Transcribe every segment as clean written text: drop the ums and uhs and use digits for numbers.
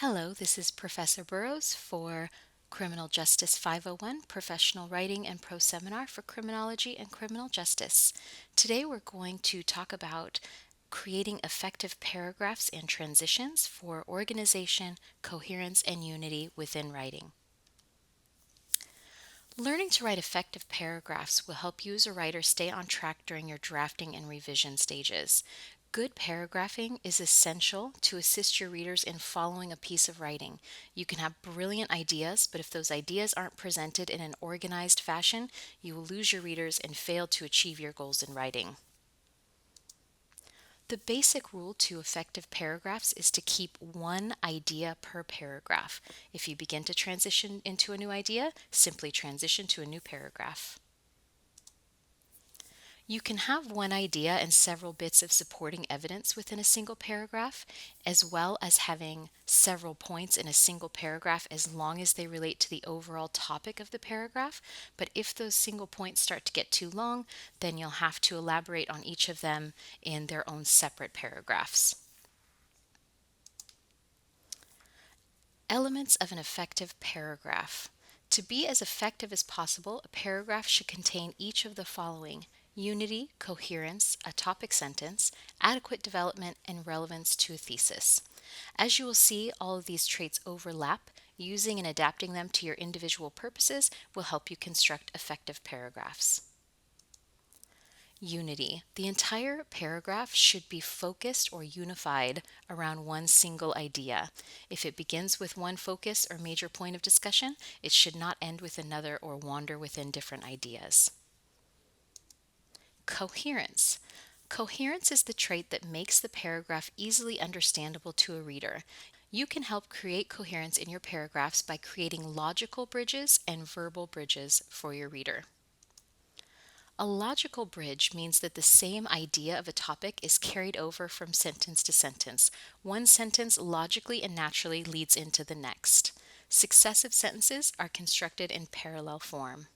Hello, this is Professor Burrows for Criminal Justice 501 Professional Writing and Pro Seminar for Criminology and Criminal Justice. Today we're going to talk about creating effective paragraphs and transitions for organization, coherence, and unity within writing. Learning to write effective paragraphs will help you as a writer stay on track during your drafting and revision stages. Good paragraphing is essential to assist your readers in following a piece of writing. You can have brilliant ideas, but if those ideas aren't presented in an organized fashion, you will lose your readers and fail to achieve your goals in writing. The basic rule to effective paragraphs is to keep one idea per paragraph. If you begin to transition into a new idea, simply transition to a new paragraph. You can have one idea and several bits of supporting evidence within a single paragraph, as well as having several points in a single paragraph as long as they relate to the overall topic of the paragraph. But if those single points start to get too long, then you'll have to elaborate on each of them in their own separate paragraphs. Elements of an effective paragraph. To be as effective as possible, a paragraph should contain each of the following: unity, coherence, a topic sentence, adequate development, and relevance to a thesis. As you will see, all of these traits overlap. Using and adapting them to your individual purposes will help you construct effective paragraphs. Unity. The entire paragraph should be focused or unified around one single idea. If it begins with one focus or major point of discussion, it should not end with another or wander within different ideas. Coherence. Coherence is the trait that makes the paragraph easily understandable to a reader. You can help create coherence in your paragraphs by creating logical bridges and verbal bridges for your reader. A logical bridge means that the same idea of a topic is carried over from sentence to sentence. One sentence logically and naturally leads into the next. Successive sentences are constructed in parallel form.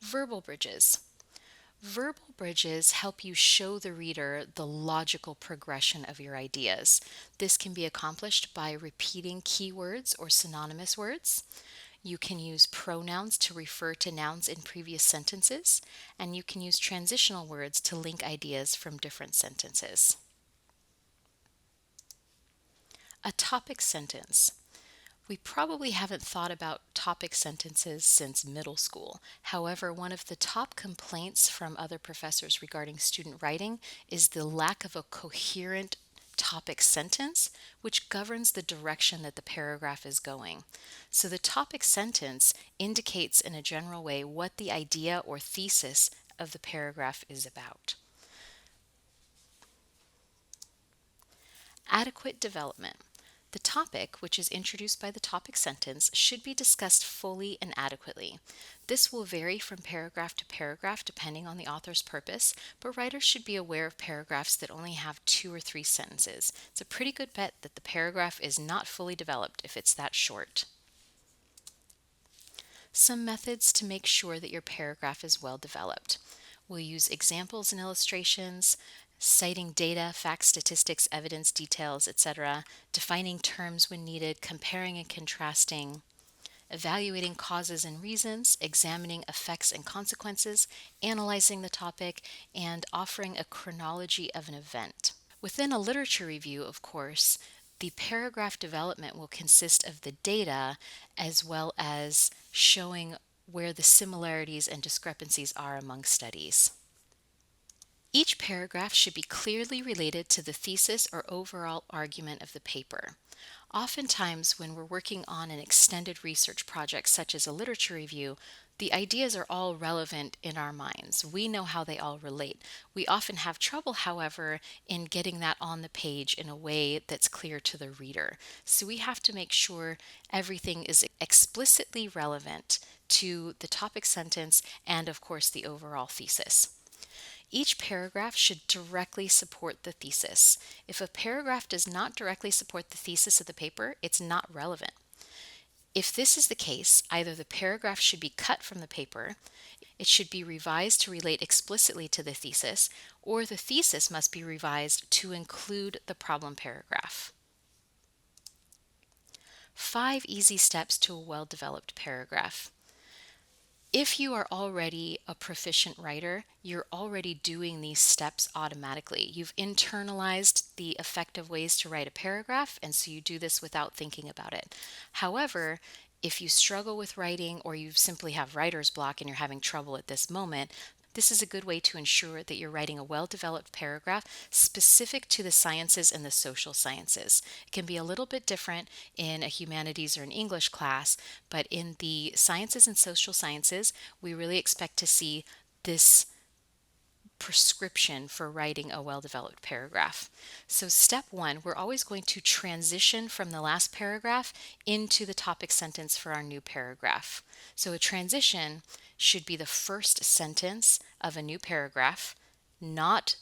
Verbal bridges. Verbal bridges help you show the reader the logical progression of your ideas. This can be accomplished by repeating keywords or synonymous words. You can use pronouns to refer to nouns in previous sentences, and you can use transitional words to link ideas from different sentences. A topic sentence. We probably haven't thought about topic sentences since middle school. However, one of the top complaints from other professors regarding student writing is the lack of a coherent topic sentence, which governs the direction that the paragraph is going. So the topic sentence indicates in a general way what the idea or thesis of the paragraph is about. Adequate development. The topic, which is introduced by the topic sentence, should be discussed fully and adequately. This will vary from paragraph to paragraph depending on the author's purpose, but writers should be aware of paragraphs that only have 2 or 3 sentences. It's a pretty good bet that the paragraph is not fully developed if it's that short. Some methods to make sure that your paragraph is well developed. We'll use examples and illustrations, citing data, facts, statistics, evidence, details, etc., defining terms when needed, comparing and contrasting, evaluating causes and reasons, examining effects and consequences, analyzing the topic, and offering a chronology of an event. Within a literature review, of course, the paragraph development will consist of the data as well as showing where the similarities and discrepancies are among studies. Each paragraph should be clearly related to the thesis or overall argument of the paper. Oftentimes, when we're working on an extended research project such as a literature review, the ideas are all relevant in our minds. We know how they all relate. We often have trouble, however, in getting that on the page in a way that's clear to the reader. So we have to make sure everything is explicitly relevant to the topic sentence and, of course, the overall thesis. Each paragraph should directly support the thesis. If a paragraph does not directly support the thesis of the paper, it's not relevant. If this is the case, either the paragraph should be cut from the paper, it should be revised to relate explicitly to the thesis, or the thesis must be revised to include the problem paragraph. 5 easy steps to a well-developed paragraph. If you are already a proficient writer, you're already doing these steps automatically. You've internalized the effective ways to write a paragraph, and so you do this without thinking about it. However, if you struggle with writing or you simply have writer's block and you're having trouble at this moment, this is a good way to ensure that you're writing a well-developed paragraph specific to the sciences and the social sciences. It can be a little bit different in a humanities or an English class, but in the sciences and social sciences, we really expect to see this prescription for writing a well-developed paragraph. So step 1, we're always going to transition from the last paragraph into the topic sentence for our new paragraph. So a transition should be the first sentence of a new paragraph, not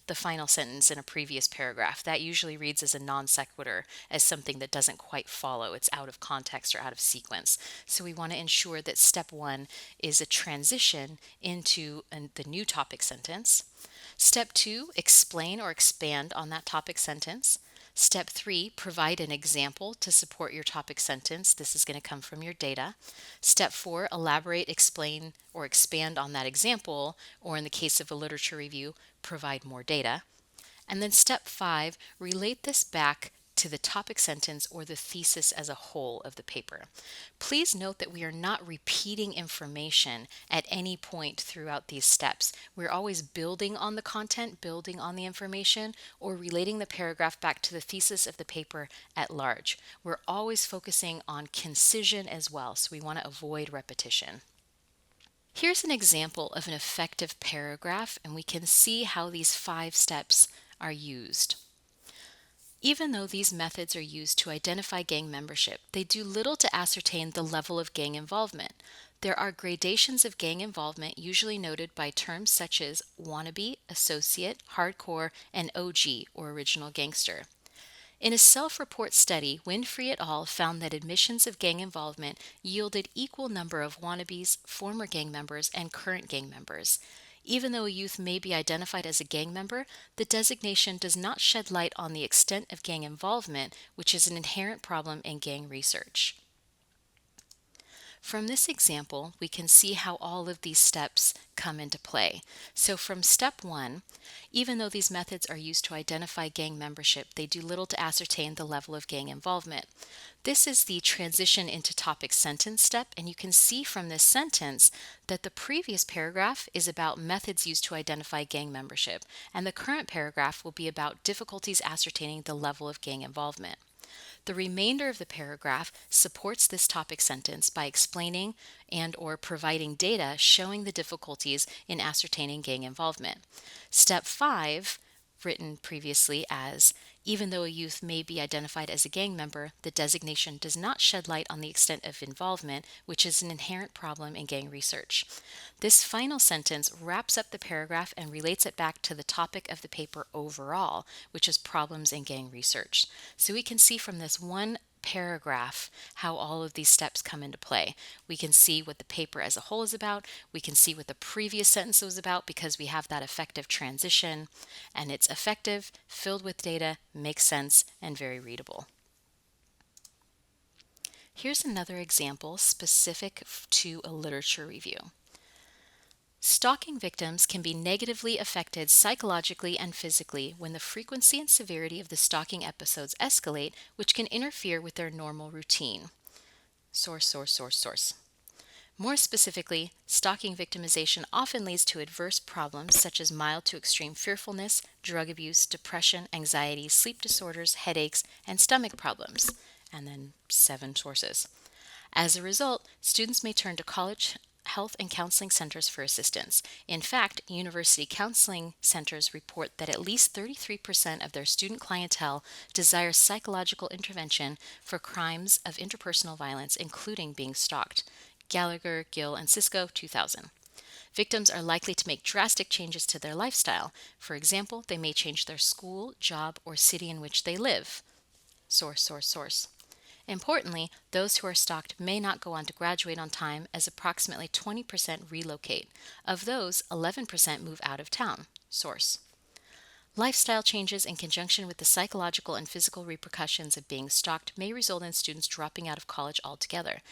the final sentence in a previous paragraph. That usually reads as a non sequitur, as something that doesn't quite follow. It's out of context or out of sequence. So we want to ensure that step 1 is a transition into the new topic sentence. Step 2, explain or expand on that topic sentence. Step 3, provide an example to support your topic sentence. This is going to come from your data. Step 4, elaborate, explain, or expand on that example, or in the case of a literature review, provide more data. And then step 5, relate this back to the topic sentence or the thesis as a whole of the paper. Please note that we are not repeating information at any point throughout these steps. We're always building on the content, building on the information, or relating the paragraph back to the thesis of the paper at large. We're always focusing on concision as well, so we want to avoid repetition. Here's an example of an effective paragraph, and we can see how these 5 steps are used. Even though these methods are used to identify gang membership, they do little to ascertain the level of gang involvement. There are gradations of gang involvement usually noted by terms such as wannabe, associate, hardcore, and OG, or original gangster. In a self-report study, Winfrey et al. Found that admissions of gang involvement yielded equal number of wannabes, former gang members, and current gang members. Even though a youth may be identified as a gang member, the designation does not shed light on the extent of gang involvement, which is an inherent problem in gang research. From this example, we can see how all of these steps come into play. So from step 1, even though these methods are used to identify gang membership, they do little to ascertain the level of gang involvement. This is the transition into topic sentence step, and you can see from this sentence that the previous paragraph is about methods used to identify gang membership, and the current paragraph will be about difficulties ascertaining the level of gang involvement. The remainder of the paragraph supports this topic sentence by explaining and or providing data showing the difficulties in ascertaining gang involvement. Step 5, written previously as, even though a youth may be identified as a gang member, the designation does not shed light on the extent of involvement, which is an inherent problem in gang research. This final sentence wraps up the paragraph and relates it back to the topic of the paper overall, which is problems in gang research. So we can see from this one paragraph how all of these steps come into play. We can see what the paper as a whole is about. We can see what the previous sentence was about because we have that effective transition, and it's effective, filled with data, makes sense, and very readable. Here's another example specific to a literature review. Stalking victims can be negatively affected psychologically and physically when the frequency and severity of the stalking episodes escalate, which can interfere with their normal routine. Source. More specifically, stalking victimization often leads to adverse problems such as mild to extreme fearfulness, drug abuse, depression, anxiety, sleep disorders, headaches, and stomach problems. And then 7 sources. As a result, students may turn to college health and counseling centers for assistance. In fact, university counseling centers report that at least 33% of their student clientele desire psychological intervention for crimes of interpersonal violence, including being stalked. Gallagher, Gill, and Cisco, 2000. Victims are likely to make drastic changes to their lifestyle. For example, they may change their school, job, or city in which they live. Source. Importantly, those who are stalked may not go on to graduate on time, as approximately 20% relocate. Of those, 11% move out of town. Source. Lifestyle changes in conjunction with the psychological and physical repercussions of being stalked may result in students dropping out of college altogether.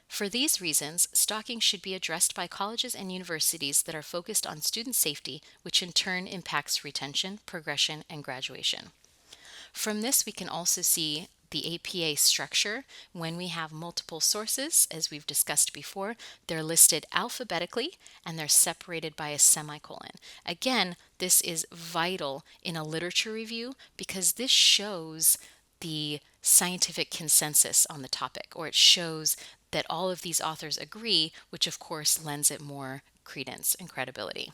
For these reasons, stalking should be addressed by colleges and universities that are focused on student safety, which in turn impacts retention, progression, and graduation. From this, we can also see the APA structure. When we have multiple sources, as we've discussed before, they're listed alphabetically and they're separated by a semicolon. Again, this is vital in a literature review because this shows the scientific consensus on the topic, or it shows that all of these authors agree, which of course lends it more credence and credibility.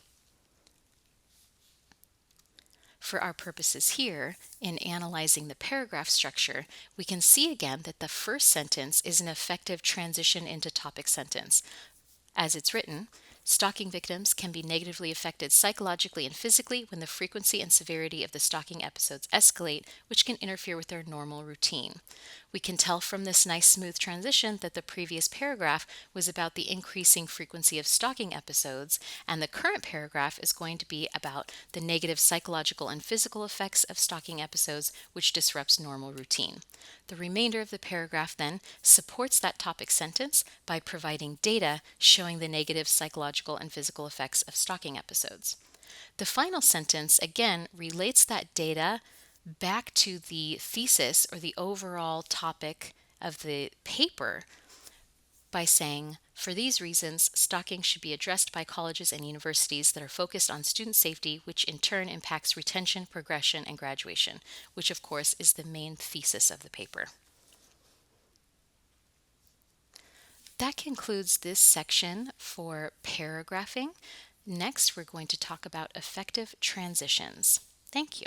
For our purposes here, in analyzing the paragraph structure, we can see again that the first sentence is an effective transition into topic sentence. As it's written, stalking victims can be negatively affected psychologically and physically when the frequency and severity of the stalking episodes escalate, which can interfere with their normal routine. We can tell from this nice smooth transition that the previous paragraph was about the increasing frequency of stalking episodes, and the current paragraph is going to be about the negative psychological and physical effects of stalking episodes, which disrupts normal routine. The remainder of the paragraph then supports that topic sentence by providing data showing the negative psychological and physical effects of stalking episodes. The final sentence again relates that data back to the thesis or the overall topic of the paper by saying, for these reasons, stalking should be addressed by colleges and universities that are focused on student safety, which in turn impacts retention, progression, and graduation, which of course is the main thesis of the paper. That concludes this section for paragraphing. Next, we're going to talk about effective transitions. Thank you.